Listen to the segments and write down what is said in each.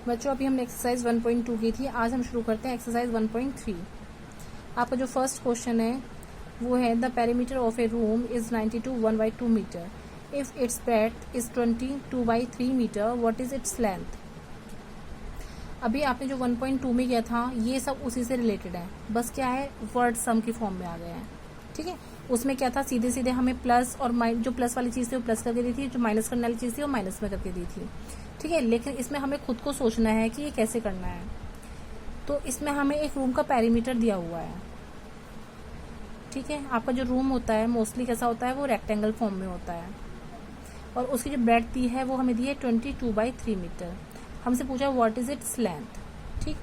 बच्चों अभी हमने एक्सरसाइज 1.2 की थी, आज हम शुरू करते हैं एक्सरसाइज 1.3। आपका जो फर्स्ट क्वेश्चन है वो है the perimeter of a room is 92 1/2 metre if its breadth is 22/3 metre what is its length. अभी आपने जो 1.2 में किया था ये सब उसी से रिलेटेड है, बस क्या है वर्ड सम की फॉर्म में आ गए हैं। ठीक है, उसमें क्या था सीधे सीधे हमें प्लस और जो प्लस वाली चीज थी वो प्लस करके दी थी, जो माइनस करने वाली चीज थी वो माइनस में करके दी थी। ठीक है, लेकिन इसमें हमें खुद को सोचना है कि ये कैसे करना है। तो इसमें हमें एक रूम का पेरीमीटर दिया हुआ है। ठीक है, आपका जो रूम होता है मोस्टली कैसा होता है, वो रेक्टेंगल फॉर्म में होता है और उसकी जो ब्रेड्थ दी है वो हमें दी है 22/3 मीटर। हमसे पूछा व्हाट इज इट्स लेंथ। ठीक,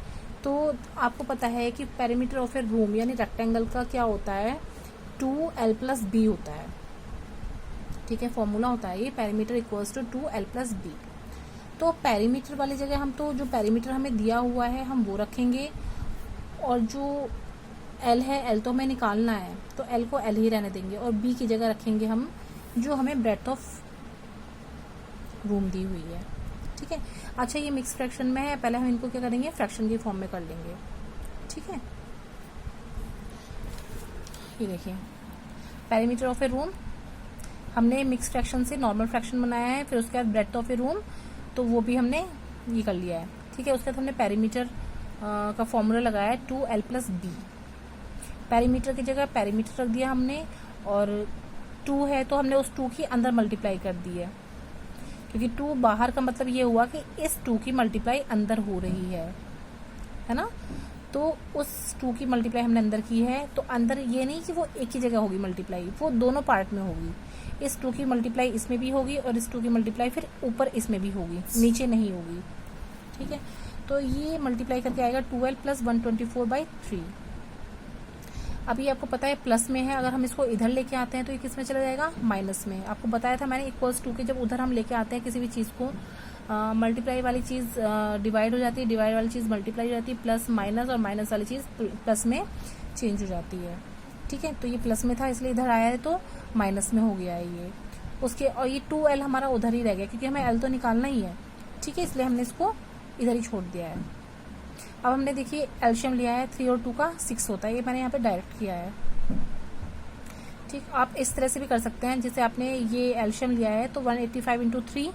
तो आपको पता है कि पेरीमीटर ऑफ ए रूम यानी रेक्टेंगल का क्या होता है, 2l+b होता है। ठीक है, फॉर्मूला होता है ये पेरीमीटर इक्वल्स टू 2l+b। तो पेरीमीटर वाली जगह हम तो जो पेरीमीटर हमें दिया हुआ है हम वो रखेंगे और जो l है l तो हमें निकालना है तो l को l ही रहने देंगे और b की जगह रखेंगे हम जो हमें ब्रेड्थ ऑफ रूम दी हुई है। ठीक है, अच्छा ये मिक्स फ्रैक्शन में है, पहले हम इनको क्या करेंगे फ्रैक्शन की फॉर्म में कर लेंगे। ठीक है, ये देखिए पेरीमीटर ऑफ ए रूम हमने मिक्स फ्रैक्शन से नॉर्मल फ्रैक्शन बनाया है, फिर उसके बाद ब्रेड्थ ऑफ ए रूम तो वो भी हमने ये कर लिया है। ठीक है, उसके बाद हमने पेरीमीटर का फॉर्मूला लगाया है 2l+b। पेरीमीटर की जगह पेरीमीटर रख दिया हमने और 2 है तो हमने उस 2 की अंदर मल्टीप्लाई कर दी है, क्योंकि 2 बाहर का मतलब ये हुआ कि इस 2 की मल्टीप्लाई अंदर हो रही है ना। तो उस 2 की मल्टीप्लाई हमने अंदर की है, तो अंदर ये नहीं कि वो एक ही जगह होगी मल्टीप्लाई, वो दोनों पार्ट में होगी। इस 2 की मल्टीप्लाई इसमें भी होगी और इस 2 की मल्टीप्लाई फिर ऊपर इसमें भी होगी, नीचे नहीं होगी। ठीक है, तो ये मल्टीप्लाई करके आएगा 12l+124/3। अभी आपको पता है प्लस में है, अगर हम इसको इधर लेके आते हैं तो ये किस में चला जाएगा, माइनस में। आपको बताया था मैंने इक्वल्स टू के जब उधर हम लेके आते हैं किसी भी चीज को, मल्टीप्लाई वाली चीज डिवाइड हो जाती है, डिवाइड वाली चीज मल्टीप्लाई हो जाती है, प्लस माइनस और माइनस वाली चीज प्लस में चेंज हो जाती है। ठीक है, तो ये प्लस में था इसलिए इधर आया है तो माइनस में हो गया है ये उसके, और ये 2l हमारा उधर ही रह गया क्योंकि हमें l तो निकालना ही है। ठीक है, इसलिए हमने इसको इधर ही छोड़ दिया है। अब हमने देखिए एलशियम लिया है 3 और 2 का 6 होता है, ये मैंने यहाँ पे डायरेक्ट किया है। ठीक, आप इस तरह से भी कर सकते हैं, जैसे आपने ये एलशियम लिया है तो 185 × 3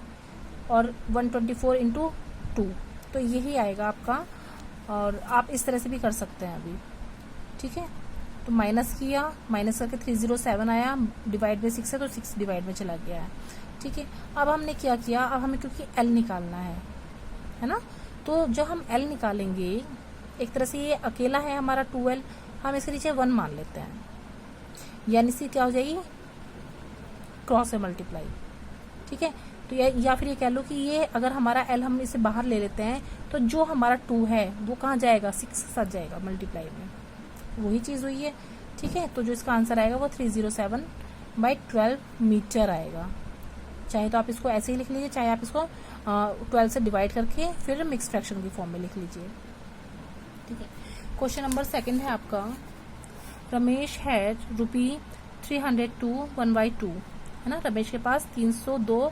और 124 × 2 तो यही आएगा आपका, और आप इस तरह से भी कर सकते हैं अभी। ठीक है, तो माइनस किया, माइनस करके 307 आया, डिवाइड में 6 है तो 6 डिवाइड में चला गया है। ठीक है, अब हमने क्या किया, अब हमें क्योंकि l निकालना है ना, तो जब हम l निकालेंगे एक तरह से ये अकेला है हमारा 2l, हम इसके नीचे 1 मान लेते हैं, यानी से क्या हो जाएगी क्रॉस में मल्टीप्लाई। ठीक है, तो या फिर ये कह लो कि ये अगर हमारा l हम इसे बाहर ले लेते हैं तो जो हमारा 2 है वो कहाँ जाएगा, 6 के साथ जाएगा मल्टीप्लाई में, वही चीज हुई है। ठीक है, तो जो इसका आंसर आएगा वो 307/12 मीटर आएगा। चाहे तो आप इसको ऐसे ही लिख लीजिए, चाहे आप इसको 12 से डिवाइड करके फिर मिक्स फ्रैक्शन की फॉर्म में लिख लीजिए। ठीक है, क्वेश्चन नंबर 2 है आपका, रमेश हैड ₹302 1/2 है ना, रमेश के पास 302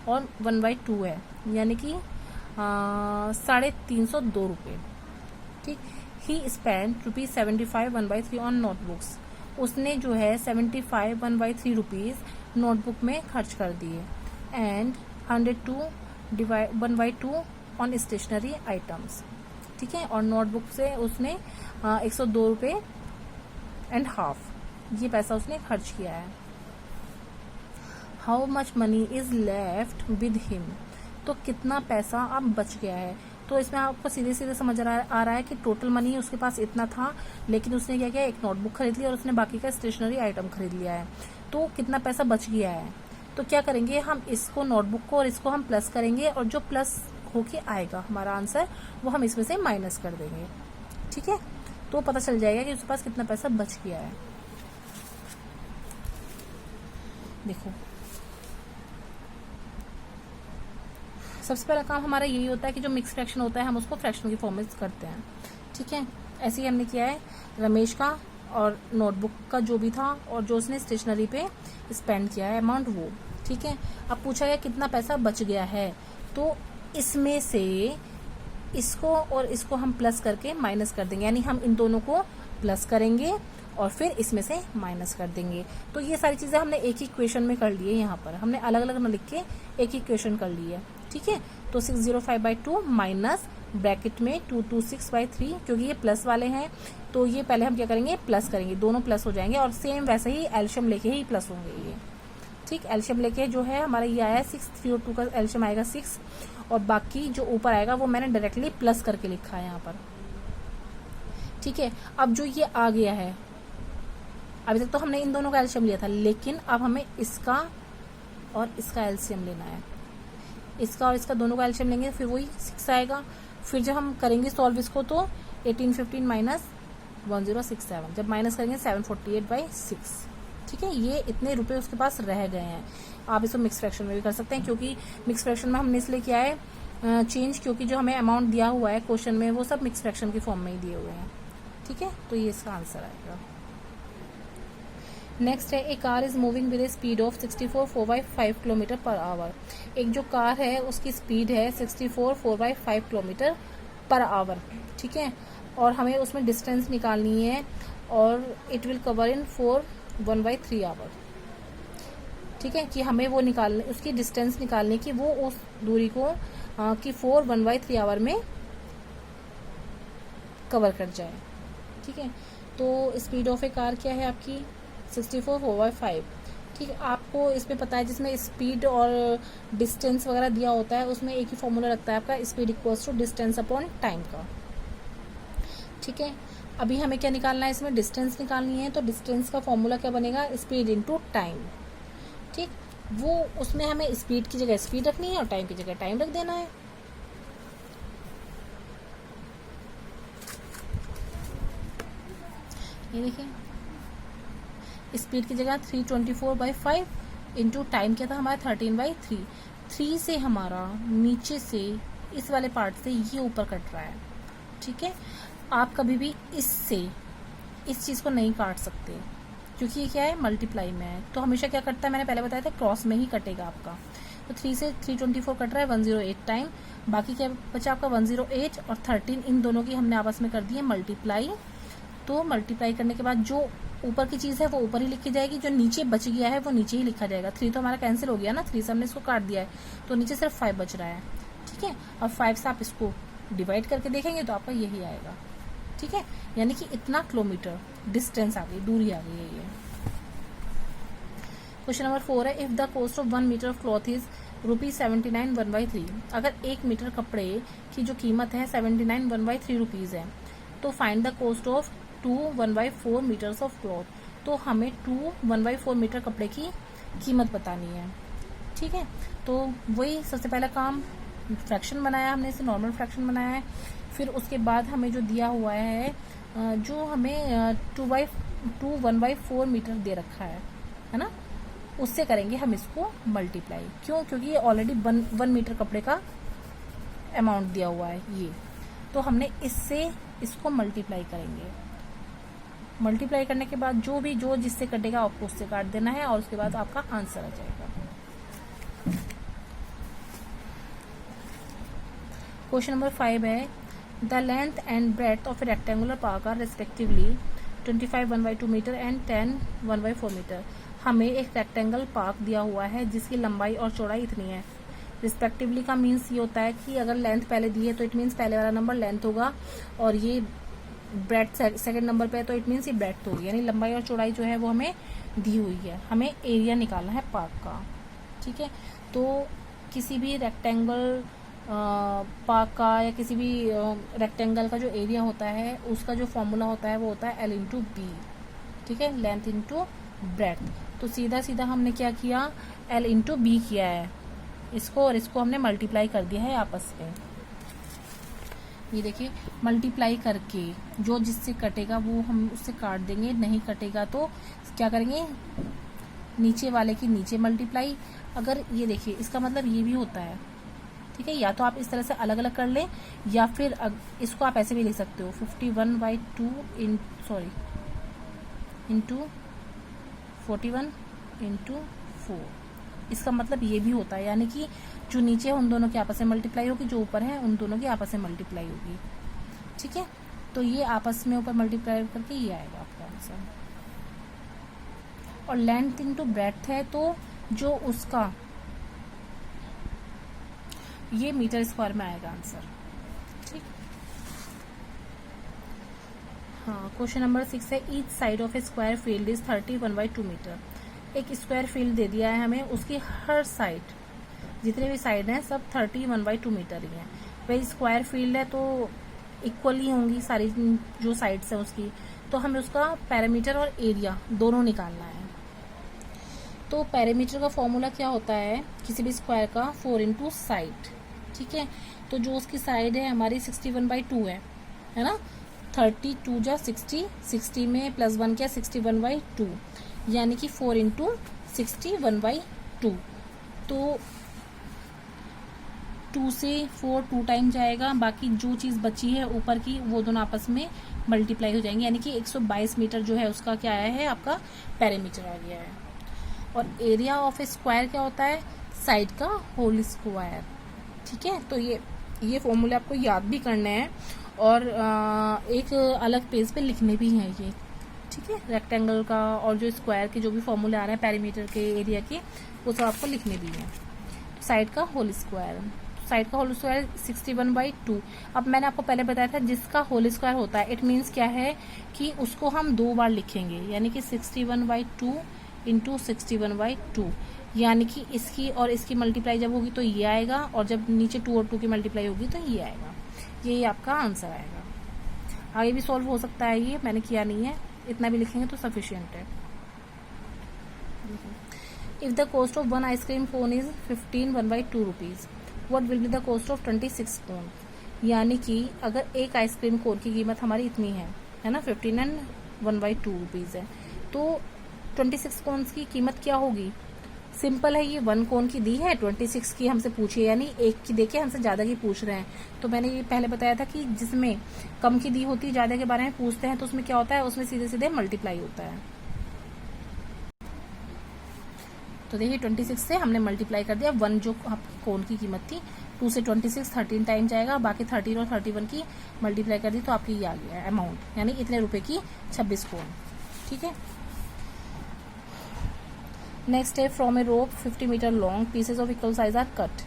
और 1/2 है, यानी कि 352 रुपये। ठीक, ही स्पेंड ₹75 1/3 ऑन नोटबुक्स, उसने जो है 75 1/3 रुपीज नोटबुक में खर्च कर दिए, एंड 102 1/2 ऑन स्टेशनरी आइटम्स। ठीक है, और नोटबुक से उसने 102 रुपये एंड हाफ ये पैसा उसने खर्च किया है। How much money is left with him, तो कितना पैसा अब बच गया है। तो इसमें आपको सीधे सीधे समझ आ रहा है कि टोटल मनी उसके पास इतना था, लेकिन उसने क्या किया, एक नोटबुक खरीद ली और उसने बाकी का स्टेशनरी आइटम खरीद लिया है, तो कितना पैसा बच गया है। तो क्या करेंगे हम, इसको नोटबुक को और इसको हम प्लस करेंगे और जो प्लस होके आएगा हमारा आंसर वो हम इसमें से माइनस कर देंगे। ठीक है, तो पता चल जाएगा कि उसके पास कितना पैसा बच गया है। देखो सबसे पहला काम हमारा यही होता है कि जो मिक्स फ्रैक्शन होता है हम उसको फ्रैक्शन की फॉर्म में करते हैं। ठीक है, ऐसे ही हमने किया है रमेश का और नोटबुक का जो भी था और जो उसने स्टेशनरी पे स्पेंड किया है अमाउंट वो। ठीक है, अब पूछा गया कितना पैसा बच गया है, तो इसमें से इसको और इसको हम प्लस करके माइनस कर देंगे, यानी हम इन दोनों को प्लस करेंगे और फिर इसमें से माइनस कर देंगे। तो ये सारी चीजें हमने एक ही इक्वेशन में कर ली है, यहाँ पर हमने अलग अलग न लिख के एक ही इक्वेशन कर ली है। ठीक है, तो 605/2 माइनस ब्रैकेट में 226/3, क्योंकि ये प्लस वाले हैं तो ये पहले हम क्या करेंगे, प्लस करेंगे, दोनों प्लस हो जाएंगे और सेम वैसे ही एल्शियम लेके ही प्लस होंगे ये। ठीक, एल्शियम लेके जो है हमारा ये आया 6, 3 और 2 का एल्शियम आएगा 6 और बाकी जो ऊपर आएगा वो मैंने डायरेक्टली प्लस करके लिखा है यहाँ पर। ठीक है, अब जो ये आ गया है, अभी तक तो हमने इन दोनों का एल्शियम लिया था, लेकिन अब हमें इसका और इसका एल्शियम लेना है। इसका और इसका दोनों का एल्शियम लेंगे, फिर वही 6 आएगा। फिर जब हम करेंगे सॉल्व इसको तो 1815 माइनस 1067, जब माइनस करेंगे 748/6। ठीक है, ये इतने रुपए उसके पास रह गए हैं। आप इसको मिक्स फ्रैक्शन में भी कर सकते हैं, क्योंकि मिक्स फ्रैक्शन में हमने इसलिए किया है चेंज, क्योंकि जो हमें अमाउंट दिया हुआ है क्वेश्चन में वो सब मिक्स फ्रैक्शन की फॉर्म में ही दिए हुए हैं। ठीक है, तो ये इसका आंसर आएगा। नेक्स्ट है, a car is moving with a speed of 64/4/5 kilometre per hour. एक जो कार है उसकी स्पीड है 64/4/5 किलोमीटर पर आवर। ठीक है, और हमें उसमें डिस्टेंस निकालनी है और it will cover in 4/1/3 hour. ठीक है, कि हमें वो निकालने, उसकी डिस्टेंस निकालने की, वो उस दूरी को कि 4/1/3 आवर में कवर कर जाए। ठीक है, तो स्पीड ऑफ ए कार क्या है आपकी 64/4/5। ठीक है, आपको इसमें पता है जिसमें स्पीड और डिस्टेंस वगैरह दिया होता है उसमें एक ही फॉर्मूला लगता है आपका, speed equals to distance upon time का। ठीक है, अभी हमें क्या निकालना है, इसमें डिस्टेंस निकालनी है, तो डिस्टेंस का फॉर्मूला क्या बनेगा, स्पीड इनटू टाइम। ठीक, वो उसमें हमें स्पीड की जगह स्पीड रखनी है और टाइम की जगह टाइम रख देना है। ये देखिए, स्पीड की जगह 324/5 इंटू टाइम क्या था हमारा 13/3। 3 से हमारा नीचे से इस वाले पार्ट से ये ऊपर कट रहा है। ठीक है, आप कभी भी इससे इस चीज को नहीं काट सकते, क्योंकि ये क्या है, मल्टीप्लाई में है, तो हमेशा क्या कटता है, मैंने पहले बताया था क्रॉस में ही कटेगा आपका। तो 3 से 324 कट रहा है 108 टाइम, बाकी क्या बचा आपका 108 और 13, इन दोनों की हमने आपस में कर दी है मल्टीप्लाई। तो मल्टीप्लाई करने के बाद जो ऊपर की चीज है वो ऊपर ही लिखी जाएगी, जो नीचे बच गया है वो नीचे ही लिखा जाएगा। 3 तो हमारा कैंसिल हो गया ना, 3 से हमने इसको काट दिया है, तो नीचे सिर्फ 5 बच रहा है। ठीक है, अब 5 से आप इसको डिवाइड करके देखेंगे तो आपका यही आएगा। ठीक है, यानी कि इतना किलोमीटर डिस्टेंस आ गई, दूरी आ गई है ये। क्वेश्चन नंबर 4 है, if the cost of 1 metre of cloth is ₹79 1/3। अगर 1 मीटर कपड़े की जो कीमत है 79 1/3 रुपीज है, तो find the cost of 2 1/4 metres of cloth. तो हमें 2 1/4 मीटर कपड़े की कीमत बतानी है। ठीक है, तो वही सबसे पहला काम, फ्रैक्शन बनाया हमने, इसे नॉर्मल फ्रैक्शन बनाया है। फिर उसके बाद हमें जो दिया हुआ है, जो हमें 2 1/4 मीटर दे रखा है ना, उससे करेंगे हम इसको मल्टीप्लाई। क्यों, क्योंकि ये ऑलरेडी 1 मीटर कपड़े का अमाउंट दिया हुआ है ये, तो हमने इससे इसको मल्टीप्लाई करेंगे। मल्टीप्लाई करने के बाद जो जिससे कटेगा आपको उससे काट देना है और उसके बाद आपका आंसर आ जाएगा। क्वेश्चन नंबर 5 है, the length and breadth of a rectangular park are respectively 25 1/2 metre and 10 1/4 metre. हमें एक रेक्टेंगल पार्क दिया हुआ है जिसकी लंबाई और चौड़ाई इतनी है। रिस्पेक्टिवली का मीन्स ये होता है कि अगर लेंथ पहले दी है तो इट मीन्स पहले वाला नंबर लेंथ होगा, और ये ब्रेड्थ सेकंड नंबर पे है तो इट मीन्स ये ब्रेड्थ होगी, यानी लंबाई और चौड़ाई जो है वो हमें दी हुई है। हमें एरिया निकालना है पार्क का। ठीक है, तो किसी भी रेक्टेंगल पार्क का या किसी भी रेक्टेंगल का जो एरिया होता है उसका जो फॉर्मूला होता है वो होता है L इंटू बी। ठीक है, लेंथ इंटू ब्रेड्थ। तो सीधा सीधा हमने क्या किया, L इंटू बी किया है इसको, और इसको हमने मल्टीप्लाई कर दिया है आपस में। ये देखिए, मल्टीप्लाई करके जो जिससे कटेगा वो हम उससे काट देंगे, नहीं कटेगा तो क्या करेंगे, नीचे वाले की नीचे मल्टीप्लाई। अगर ये देखिए, इसका मतलब ये भी होता है। ठीक है, या तो आप इस तरह से अलग अलग कर लें, या फिर इसको आप ऐसे भी लिख सकते हो 51/2 इंटू 41 इंटू 4। इसका मतलब ये भी होता है, यानी कि जो नीचे है उन दोनों की आपस में मल्टीप्लाई होगी, जो ऊपर है उन दोनों की आपस में मल्टीप्लाई होगी। ठीक है, तो ये आपस में ऊपर मल्टीप्लाई करके ये आएगा आपका आंसर। और लेंथ इनटू ब्रेड्थ है तो जो उसका ये मीटर स्क्वायर में आएगा आंसर। ठीक, हाँ, क्वेश्चन नंबर 6 है each side of a square field is 31/2 metre. एक स्क्वायर फील्ड दे दिया है हमें, उसकी हर साइड जितने भी साइड हैं सब 31/2 मीटर ही हैं। वही स्क्वायर फील्ड है तो इक्वल ही होंगी सारी जो साइड्स हैं उसकी, तो हमें उसका पैरामीटर और एरिया दोनों निकालना है। तो पैरामीटर का फॉर्मूला क्या होता है किसी भी स्क्वायर का, 4 इंटू साइड। ठीक है, तो जो उसकी साइड है हमारी 61/2 है ना, 32 जा 60, 60 में +1 क्या 61/2, यानी कि 4 इंटू 61/2। तो 2 से 4 2 टाइम जाएगा, बाकी जो चीज़ बची है ऊपर की वो दोनों आपस में मल्टीप्लाई हो जाएंगे, यानी कि 122 मीटर जो है उसका क्या आया है आपका पैरामीटर आ गया है। और एरिया ऑफ ए स्क्वायर क्या होता है, साइड का होल स्क्वायर। ठीक है, तो ये फॉर्मूले आपको याद भी करने हैं और एक अलग पेज पे लिखने भी हैं ये। ठीक है, रेक्टेंगल का और जो स्क्वायर के जो भी फॉर्मूले आ रहे हैं पैरामीटर के, एरिया के, वो सब आपको लिखने भी हैं। साइड का होल स्क्वायर, साइड का होल स्क्वायर 61/2। अब मैंने आपको पहले बताया था जिसका होल स्क्वायर होता है इट मीन्स क्या है कि उसको हम 2 बार लिखेंगे, यानी कि 61/2 इंटू 61/2, यानी कि इसकी और इसकी मल्टीप्लाई जब होगी तो ये आएगा, और जब नीचे 2 और 2 की मल्टीप्लाई होगी तो ये आएगा। यही आपका आंसर आएगा। आगे भी सॉल्व हो सकता है, ये मैंने किया नहीं है, इतना भी लिखेंगे तो सफिशिएंट है। If the cost of 1 ice cream cone is 15 1/2 rupees, what will be the cost of 26 कोन। यानी कि अगर एक आइसक्रीम कोन की कीमत हमारी इतनी है ना, 15 एंड 1/2 रुपीज है, तो 26 कोन्स की कीमत क्या होगी। सिंपल है, ये 1 कोन की दी है, 26 की हमसे पूछी है, यानी एक की देके हमसे ज्यादा की पूछ रहे हैं। तो मैंने ये पहले बताया था कि जिसमें कम की दी होती है ज्यादा के बारे में पूछते हैं तो उसमें क्या होता है, उसमें सीधे सीधे मल्टीप्लाई होता है। तो देखिए 26 से हमने मल्टीप्लाई कर दिया, 1 जो आपकी कोन की कीमत थी, 2 से 26 13 टाइम जाएगा, बाकी 13 और 31 की मल्टीप्लाई कर दी तो आपकी ये आ गया अमाउंट, यानी इतने रुपए की 26 कोन। ठीक है, नेक्स्ट है from a rope 50 metre long pieces of equal size are cut.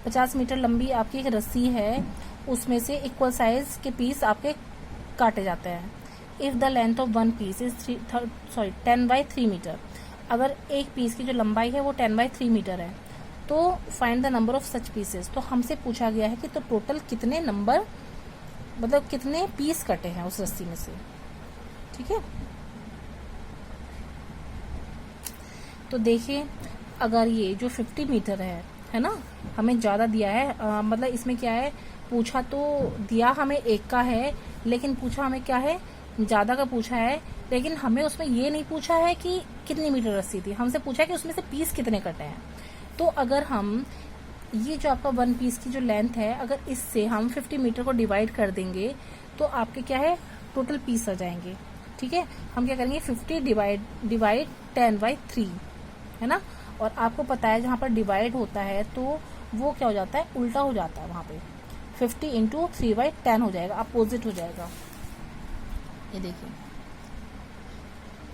50 metre लंबी आपकी एक रस्सी है, उसमें से इक्वल साइज के पीस आपके काटे जाते हैं। If the length of 1 piece is 10/3 metre, अगर एक पीस की जो लंबाई है वो 10/3 मीटर है, तो find the number of such pieces. तो हमसे पूछा गया है कि तो टोटल कितने नंबर, मतलब कितने पीस कटे हैं उस रस्सी में से। ठीक है, तो देखिए अगर ये जो 50 मीटर है ना, हमें ज्यादा दिया है, मतलब इसमें क्या है, पूछा तो दिया हमें एक का है, लेकिन पूछा हमें क्या है, ज्यादा का पूछा है, लेकिन हमें उसमें ये नहीं पूछा है कि कितनी मीटर रस्सी थी, हमसे पूछा है कि उसमें से पीस कितने कटे हैं। तो अगर हम ये जो आपका 1 पीस की जो लेंथ है, अगर इससे हम 50 मीटर को डिवाइड कर देंगे तो आपके क्या है, टोटल पीस आ जाएंगे। ठीक है, हम क्या करेंगे, 50 डिवाइड 10/3 है ना, और आपको पता है जहां पर डिवाइड होता है तो वो क्या हो जाता है, उल्टा हो जाता है, वहां पे 50 इंटू 3/10 हो जाएगा, अपोजिट हो जाएगा। ये देखिए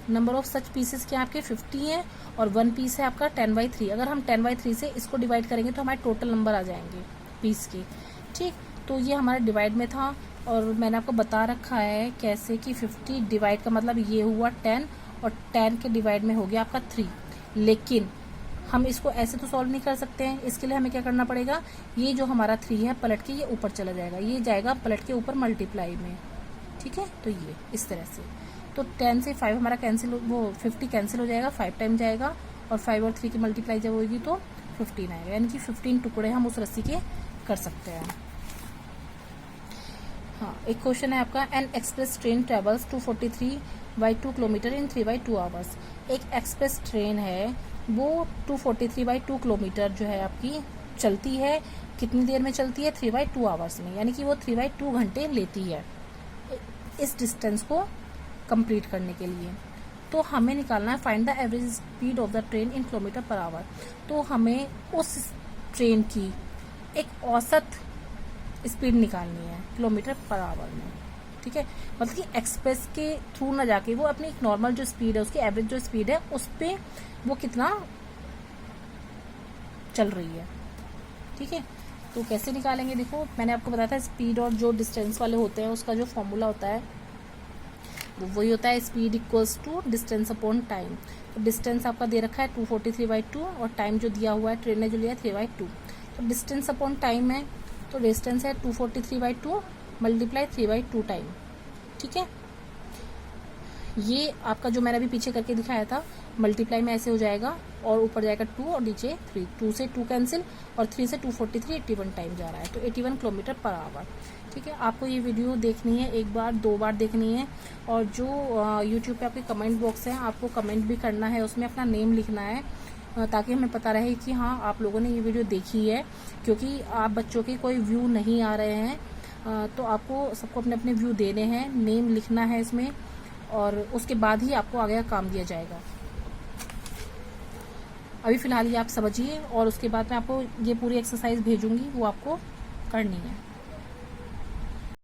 नंबर ऑफ सच पीसेस क्या आपके 50 है, और 1 पीस है आपका 10/3। अगर हम 10/3 से इसको डिवाइड करेंगे तो हमारे टोटल नंबर आ जाएंगे पीस के। ठीक, तो ये हमारे डिवाइड में था, और मैंने आपको बता रखा है कैसे कि 50 डिवाइड का मतलब ये हुआ 10, और 10 के डिवाइड में हो गया आपका 3। लेकिन हम इसको ऐसे तो सॉल्व नहीं कर सकते हैं, इसके लिए हमें क्या करना पड़ेगा, ये जो हमारा 3 है पलट के ये ऊपर चला जाएगा, ये जाएगा पलट के ऊपर मल्टीप्लाई में। ठीक है, तो ये इस तरह से, तो 10 से 5 हमारा कैंसिल, वो 50 कैंसिल हो जाएगा, 5 टाइम जाएगा, और 5 और 3 की मल्टीप्लाई जब होगी तो 15 आएगा, यानी कि 15 टुकड़े हम उस रस्सी के कर सकते हैं। हाँ, एक क्वेश्चन है आपका, N express train travels 243/2 kilometre इन 3/2 आवर्स। एक एक्सप्रेस ट्रेन है वो 243/2 किलोमीटर जो है आपकी चलती है, कितनी देर में चलती है, 3/2 आवर्स में, यानी कि वो 3/2 घंटे लेती है इस डिस्टेंस को कंप्लीट करने के लिए। तो हमें निकालना है find the average speed of the train in kilometre per our. तो हमें उस ट्रेन की एक औसत स्पीड निकालनी है किलोमीटर पर आवर में, ठीक है। मतलब कि एक्सप्रेस के थ्रू ना जाके वो अपनी एक नॉर्मल जो स्पीड है, उसकी एवरेज जो स्पीड है उस पे वो कितना चल रही है, ठीक है। तो कैसे निकालेंगे, देखो मैंने आपको बताया था स्पीड और जो डिस्टेंस वाले होते हैं उसका जो फॉर्मूला होता है वो वही होता है, speed equals to distance upon time. तो डिस्टेंस आपका दे रखा है 243/2 और टाइम जो दिया हुआ है ट्रेन ने जो लिया है 3/2। तो डिस्टेंस अपॉन टाइम है, तो डिस्टेंस है 243/2 मल्टीप्लाई 3/2 टाइम, ठीक है। ये आपका जो मैंने अभी पीछे करके दिखाया था मल्टीप्लाई में ऐसे हो जाएगा और ऊपर जाएगा 2 और नीचे 3, 2 से 2 कैंसिल और 3 से 243, 81 टाइम जा रहा है, तो 81 किलोमीटर पर आवर, ठीक है। आपको ये वीडियो देखनी है, एक बार 2 बार देखनी है। और जो यूट्यूब पे आपके कमेंट बॉक्स है आपको कमेंट भी करना है, उसमें अपना नेम लिखना है ताकि हमें पता रहे कि हाँ आप लोगों ने ये वीडियो देखी है, क्योंकि आप बच्चों के कोई व्यू नहीं आ रहे हैं तो आपको सबको अपने अपने व्यू देने हैं, नेम लिखना है इसमें और उसके बाद ही आपको आगे का काम दिया जाएगा। अभी फिलहाल ये आप समझिए और उसके बाद मैं आपको ये पूरी एक्सरसाइज भेजूंगी, वो आपको करनी है।